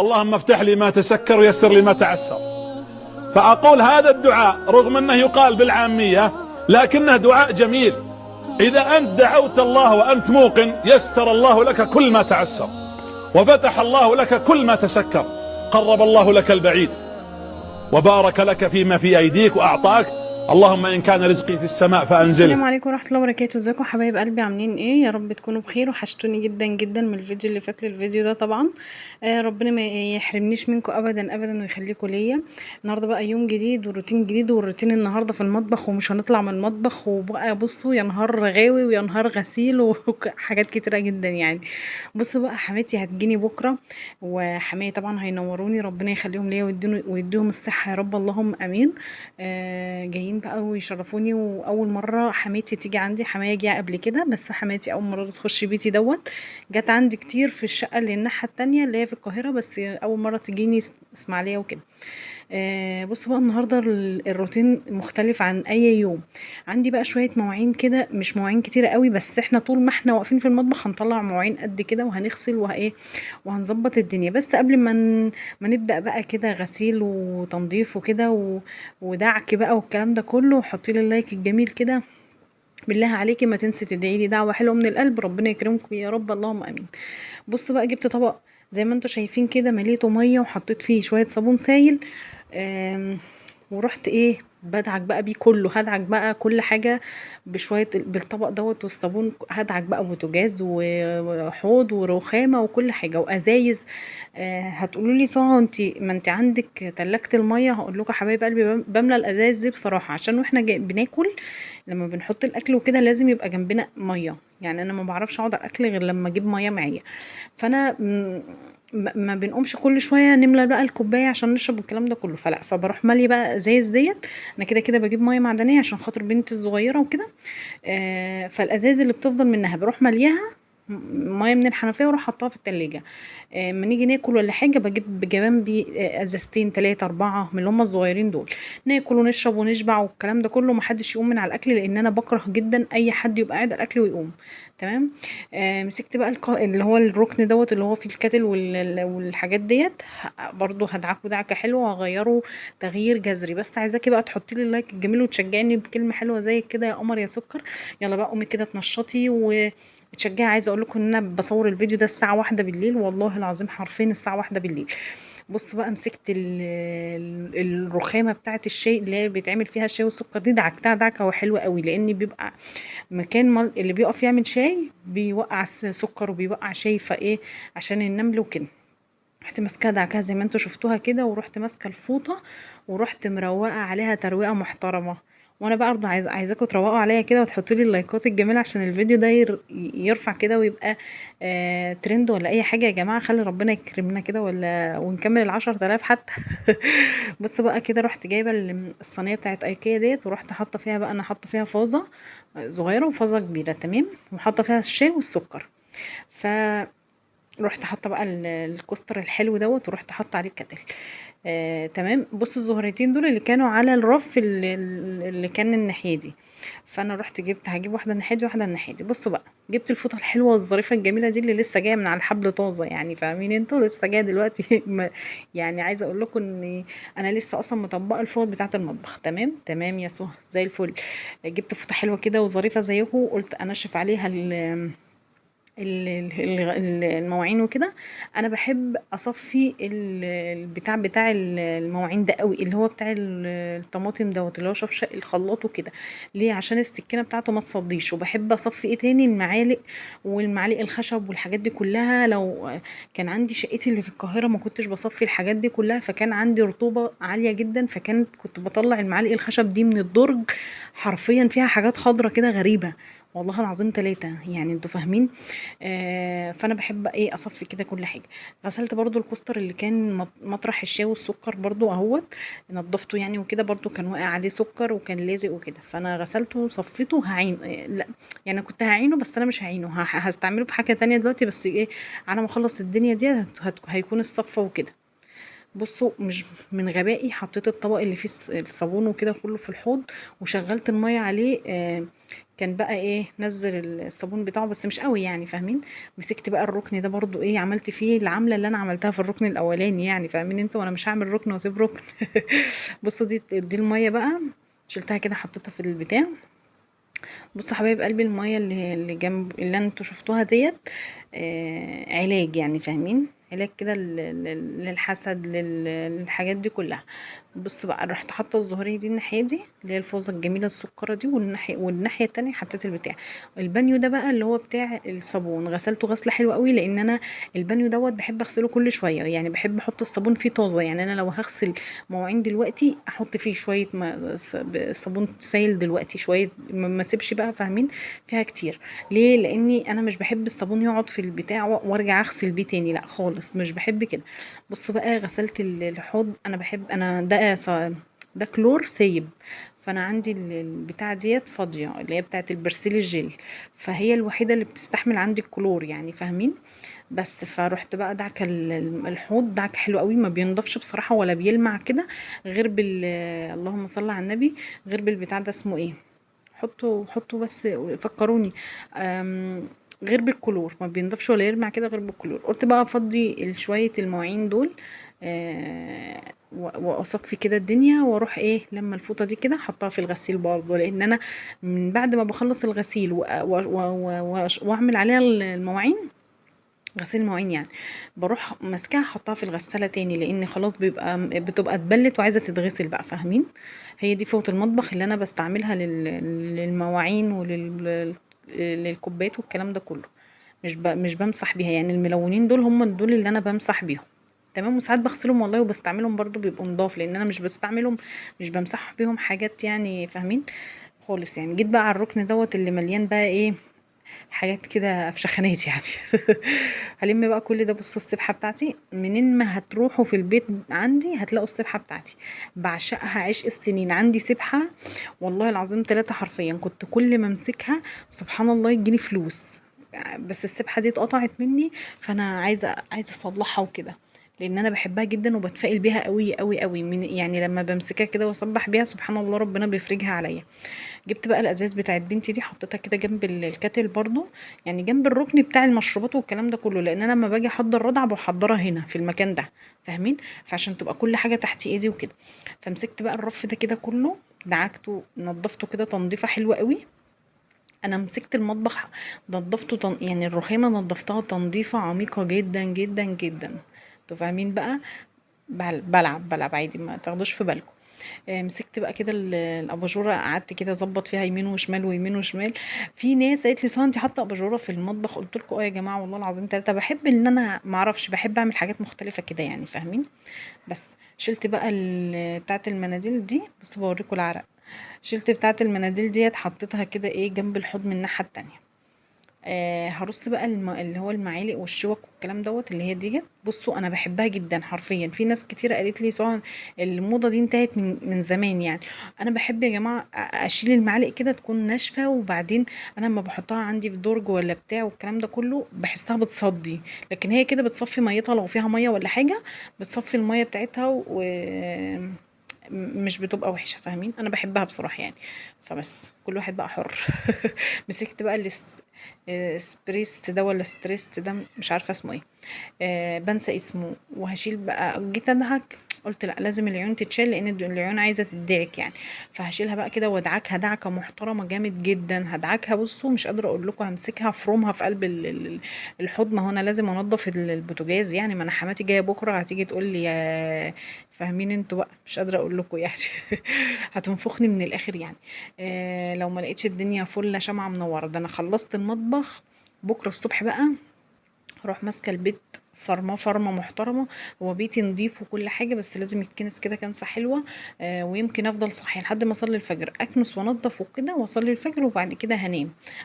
اللهم افتح لي ما تسكر ويسر لي ما تعسر. فأقول هذا الدعاء رغم أنه يقال بالعامية لكنه دعاء جميل. إذا أنت دعوت الله وأنت موقن يسر الله لك كل ما تعسر، وفتح الله لك كل ما تسكر، قرب الله لك البعيد، وبارك لك فيما في أيديك وأعطاك. اللهم إن كان رزقي في السماء فأنزله. السلام عليكم ورحمه الله وبركاته. ازيكم حبايب قلبي، عاملين ايه؟ يا رب تكونوا بخير. وحشتوني جدا جدا من الفيديو اللي فات للفيديو ده طبعا. ربنا ما يحرمنيش منكم ابدا ابدا ويخليكم ليا. النهارده بقى يوم جديد وروتين جديد، والروتين النهارده في المطبخ ومش هنطلع من المطبخ. وبقى بصوا يا نهار رغاوي ويا نهار غسيل وحاجات كتيره جدا يعني. بصوا بقى، حماتي هتجيني بكره، وحماية طبعا هينوروني، ربنا يخليهم ليا ويديهم الصحه يا رب، اللهم امين. جايين بقى ويشرفوني، واول مره حماتي تيجي عندي. حماية جه قبل كده، بس حماتي اول مره تخش بيتي دوت. جت عندي كتير في الشقه اللي الناحيه التانية اللي هي في القاهره، بس اول مره تجيني اسماعيليه وكده. بصوا بقى، النهارده الروتين مختلف عن اي يوم. عندي بقى شويه مواعين كده، مش مواعين كتيره قوي، بس احنا طول ما احنا واقفين في المطبخ هنطلع مواعين قد كده وهنغسل وايه، وهنظبط الدنيا. بس قبل ما نبدا بقى كده غسيل وتنظيف وكده ودعك بقى والكلام ده كله، حطي لي اللايك الجميل كده بالله عليكي، ما تنسي تدعي لي دعوه حلوه من القلب، ربنا يكرمكم يا رب، اللهم امين. بص بقى، جبت طبق زي ما انتوا شايفين كده، مليته ميه وحطيت فيه شويه صابون سايل. آم، ورحت ايه بدعك بقى بيه كله، هدعك بقى كل حاجه بشويه بالطبق دوت والصابون. هدعك بقى بوتاجاز وحوض ورخامه وكل حاجه وازايز. هتقولوا لي ساره، ما انت عندك تلاجة الميه. هقول لكم حبايب قلبي، بملى الازايز دي بصراحه عشان واحنا بناكل، لما بنحط الاكل وكده لازم يبقى جنبنا ميه. يعني انا ما بعرفش اقعد على الاكل غير لما اجيب ميه معايا. فانا ما بنقومش كل شويه نملى بقى الكوبايه عشان نشرب الكلام ده كله، فبروح مالي بقى ازايز ديت. انا كده كده بجيب ميه معدنيه عشان خاطر بنتي الصغيره وكده. فالازايز اللي بتفضل منها بروح ملياها ميه من الحنفيه واروح حطها في التلاجة. اما نيجي ناكل ولا حاجه بجيب جنبي ازازتين 3 4 من اللي هم الصغيرين دول، ناكل ونشرب ونشبع والكلام ده كله. محدش يقوم من على الاكل، لان انا بكره جدا اي حد يبقى قاعد على الاكل ويقوم. تمام. مسكت بقى اللي هو الركن دوت اللي هو فيه الكاتل والحاجات ديت. برضو هدعكه دعكه حلوه وهغيره تغيير جذري. بس عايزاكي بقى تحطي لي اللايك الجميل وتشجعني بكلمه حلوه زي كده، يا قمر يا سكر. يلا بقى قومي كده تنشطي وتشجعي. عايزه اقول لكم ان انا بصور الفيديو ده الساعه 1 بالليل، والله العظيم حرفيا الساعه 1 بالليل. بص بقى، مسكت الرخامه بتاعه الشاي اللي هي بيتعمل فيها الشاي والسكر دي، دعكتها دعكه وحلوه قوي، لان بيبقى مكان اللي بيقف يعمل شاي بيوقع سكر وبيوقع شاي، فايه عشان النمل وكده. رحت ماسكاها دعكها زي ما انتوا شفتوها كده، ورحت ماسكه الفوطه ورحت مروقه عليها ترويقه محترمه. وانا بقى برضه عايزاكم تروقوا عليا كده وتحطوا لي اللايكات الجميله عشان الفيديو ده يرفع كده ويبقى ترند ولا اي حاجه. يا جماعه خلي ربنا يكرمنا كده ولا ونكمل ال10,000 حتى. بص بقى كده، رحت جايبه الصينيه بتاعت ايكيا ديت، ورحت حاطه فيها بقى، انا حاطه فيها فازه صغيره وفازه كبيره، تمام، وحاطه فيها الشاي والسكر. ف رحت حاطه بقى الكوستر الحلو دوت، ورحت حاطه عليه الكتل. تمام. بصوا الزهرتين دول اللي كانوا على الرف اللي كان الناحيه دي. فانا رحت هجيب واحده الناحيه دي واحده الناحيه دي. بصوا بقى، جبت الفوطه الحلوه الظريفه الجميله دي اللي لسه جايه من على الحبل طازه، يعني فاهمين انتوا، لسه جايه دلوقتي. يعني عايزه اقول لكم ان انا لسه اصلا مطبقه الفوط بتاعه المطبخ. تمام تمام يا سهى زي الفل. جبت فوطه حلوه كده وظريفه زيكم، قلت انشف عليها المواعين وكده. انا بحب اصفي البتاع بتاع المواعين ده قوي، اللي هو بتاع الطماطم دوت اللي هو شفشق الخلاط وكده. ليه؟ عشان السكينه بتاعته ما تصديش. وبحب اصفي ايه تاني، المعالق والمعالق الخشب والحاجات دي كلها. لو كان عندي شقتي اللي في القاهره ما كنتش بصفي الحاجات دي كلها، فكان عندي رطوبه عاليه جدا، كنت بطلع المعالق الخشب دي من الدرج حرفيا فيها حاجات خضرة كده غريبة، والله العظيم 3، يعني انتوا فاهمين. فانا بحب ايه اصفي كده كل حاجه. غسلت برضو الكوستر اللي كان مطرح الشاي والسكر برضو اهوت، نضفته يعني وكده، برضو كان واقع عليه سكر وكان لازق وكده، فانا غسلته وصفيته. هعين لا، يعني كنت هعينه بس انا مش هعينه، هستعمله في حاجه تانية دلوقتي، بس ايه، على ما اخلص الدنيا دي هيكون الصفه وكده. بصوا مش من غبائي حطيت الطبق اللي فيه الصابون وكده كله في الحوض، وشغلت المية عليه. كان بقى ايه، نزل الصابون بتاعه بس مش قوي يعني، فاهمين. مسكت بقى الركن ده برضو ايه، عملت فيه العملة اللي انا عملتها في الركن الاولاني يعني، فاهمين انتوا، وانا مش هعمل ركن واسيب ركن. بصوا دي المية بقى، شلتها كده حطيتها في البتاع. بصوا حبايب قلبي، المية اللي جنب اللي انتوا شفتوها ديت علاج يعني، فاهمين، علاج كده للحسد، للحاجات دي كلها. بص بقى، رحت حاطه الزهريه دي الناحيه دي اللي هي الفوزه الجميله السكره دي، والناحيه التانية حطيت البتاع. البانيو ده بقى اللي هو بتاع الصابون، غسلته غسله حلوه قوي، لان انا البانيو دوت بحب اغسله كل شويه يعني، بحب احط الصابون فيه طازه يعني. انا لو هغسل مواعين دلوقتي احط فيه شويه صابون سايل دلوقتي شويه، ما اسيبش بقى، فاهمين، فيها كتير. ليه؟ لاني انا مش بحب الصابون يقعد في البتاع وارجع اغسل بيه تاني، لا خالص مش بحب كده. بصوا بقى، غسلت الحوض. انا بحب انا ده كلور سايب، فانا عندي البتاع ديت فاضيه اللي هي بتاعت البرسيل الجل، فهي الوحيده اللي بتستحمل عندي الكلور يعني، فاهمين. بس فروحت بقى دعك الحوض دعك حلو قوي، ما بينضفش بصراحه ولا بيلمع كده غير اللهم صل على النبي، غير بالبتاع ده اسمه ايه، حطوا بس فكروني. غير بالكلور ما بينضفش ولا يرمع كده غير بالكلور. قلت بقى افضي شويه المواعين دول، واصفي كده الدنيا، واروح ايه لما الفوطه دي كده حطها في الغسيل برضه، لان انا من بعد ما بخلص الغسيل واعمل عليها المواعين، غسيل المواعين يعني، بروح ماسكاها احطها في الغساله تاني، لان خلاص بتبقى اتبلت وعايزه تتغسل بقى، فاهمين. هي دي فوطه المطبخ اللي انا بستعملها للمواعين للكوبايات والكلام ده كله. مش بمسح بيها يعني، الملونين دول هم دول اللي انا بمسح بيهم. تمام. وساعات بغسلهم والله وبستعملهم برضو بيبقوا نضاف، لان انا مش بستعملهم، مش بمسح بيهم حاجات يعني، فاهمين خالص يعني. جيت بقى على الركن دوت اللي مليان بقى ايه، حاجات كده افشخانات يعني. هلم بقى كل ده. بصوا السبحه بتاعتي، منين ما هتروحوا في البيت عندي هتلاقوا السبحه بتاعتي، بعشقها عشق السنين. عندي سبحه والله العظيم 3 حرفيا، كنت كل ما امسكها سبحان الله يجيلي فلوس. بس السبحه دي اتقطعت مني، فانا عايزه اصلحها وكده، لان انا بحبها جدا وبتفائل بيها قوي قوي قوي، من يعني لما بمسكها كده واصبح بيها سبحان الله ربنا بيفرجها عليا. جبت بقى الازاز بتاعت بنتي دي، حطيتها كده جنب الكاتل برضو، يعني جنب الركن بتاع المشروبات والكلام ده كله، لان انا لما باجي احضر رضع بحضرها هنا في المكان ده، فاهمين، فعشان تبقى كل حاجه تحت ايدي وكده. فمسكت بقى الرف ده كده كله، دعكته نضفته كده تنظيفه حلوه قوي. انا مسكت المطبخ نضفته يعني الرخامه نضفتها تنظيفه عميقه جدا جدا جدا، انتوا فاهمين بقى. بلعب عادي، ما تاخدوش في بالكم. مسكت بقى كده الاباجوره، قعدت كده اظبط فيها يمين وشمال ويمين وشمال. في ناس قالت لي سواء انت حاطه اباجوره في المطبخ، قلت لكم اه يا جماعه والله العظيم 3، بحب ان انا ما اعرفش، بحب اعمل حاجات مختلفه كده يعني، فاهمين. بس شلت بقى بتاعه المناديل دي، بصوا بوريكم العرق. شلت بتاعه المناديل ديت، حطيتها كده ايه جنب الحوض من الناحيه التانية. هرص بقى اللي هو المعالق والشوك والكلام دوت اللي هي ديت. بصوا انا بحبها جدا حرفيا، في ناس كتيره قالت لي سواء الموضه دي انتهت من زمان يعني. انا بحب يا جماعه اشيل المعالق كده تكون ناشفه، وبعدين انا لما بحطها عندي في درج ولا بتاع والكلام ده كله بحسها بتصدي، لكن هي كده بتصفي ميتها لو فيها ميه ولا حاجه، بتصفي الميه بتاعتها مش بتبقى وحشه، فاهمين. انا بحبها بصراحه يعني، فبس كل واحد بقى حر. مسكت بقى سبريست ده ولا ستريست ده، مش عارفه اسمه ايه، بنسى اسمه. وهشيل بقى، جيت ادعك قلت لا لازم العيون تتشال، لان العيون عايزه تدعك يعني. فهشيلها بقى كده وادعكها دعكه محترمه جامد جدا. هدعكها بصوا مش قادره اقول لكم، همسكها افرمها في قلب الحوض. ما هو انا لازم انضف البوتاجاز يعني، ما انا حماتي جايه بكره هتيجي تقول لي فاهمين انتوا بقى، مش قادره اقول لكم يعني. هتنفخني من الاخر يعني. لو ما لقيتش الدنيا فله شمعه منوره. ده انا خلصت المطبخ، بكره الصبح بقى هروح ماسكه البيت فرمه محترمه. هو بيتي نضيف وكل حاجه، بس لازم يتكنس كده كنسه حلوه. ويمكن افضل صاحيه لحد ما اصلي الفجر، اكنس وانضف وكده واصلي الفجر، وبعد كده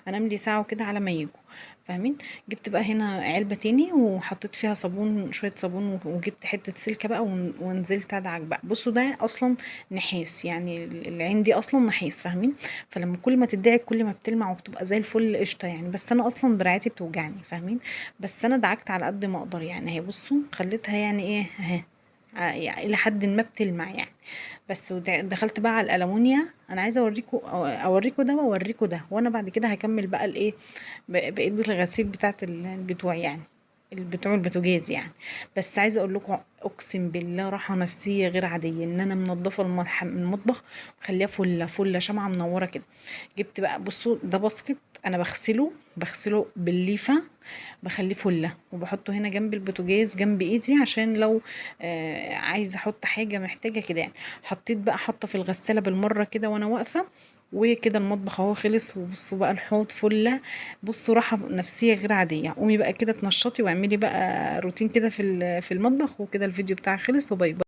انام لي ساعه وكده على ما يجوا، فاهمين. جبت بقى هنا علبه تاني وحطيت فيها صابون، شويه صابون، وجبت حته سلكه بقى ونزلت ادعك بقى. بصوا ده اصلا نحاس يعني، العين دي اصلا نحاس، فاهمين. فلما كل ما تدعك كل ما بتلمع وبتبقى زي الفل قشطه يعني. بس انا اصلا دراعتي بتوجعني، فاهمين. بس انا دعكت على قد ما اقدر يعني. هي بصوا خليتها يعني ايه اهي، يعني الى حد ما بتلمع يعني. بس دخلت بقى على الالمونيا. انا عايزه اوريكم ده واوريكم ده، وانا بعد كده هكمل بقى الايه بقيت الغسيل بتاعت البتوع يعني بتوع البوتاجاز يعني. بس عايزه اقول لكم اقسم بالله راحه نفسيه غير عاديه ان انا منضفه المطبخ ومخليها فله شمعه منوره كده. جبت بقى، بصوا ده باسكت انا بغسله بالليفه، بخليه فله وبحطه هنا جنب البوتاجاز جنب ايدي عشان لو عايزه احط حاجه محتاجه كده يعني. حطيت بقى حاطه في الغساله بالمره كده وانا واقفه، وكده المطبخ اهو خلص. وبصوا بقى الحوض فله. بصوا راحه نفسيه غير عاديه. قومي بقى كده تنشطي واعملي بقى روتين كده في المطبخ. وكده الفيديو بتاعي خلص، وباي باي.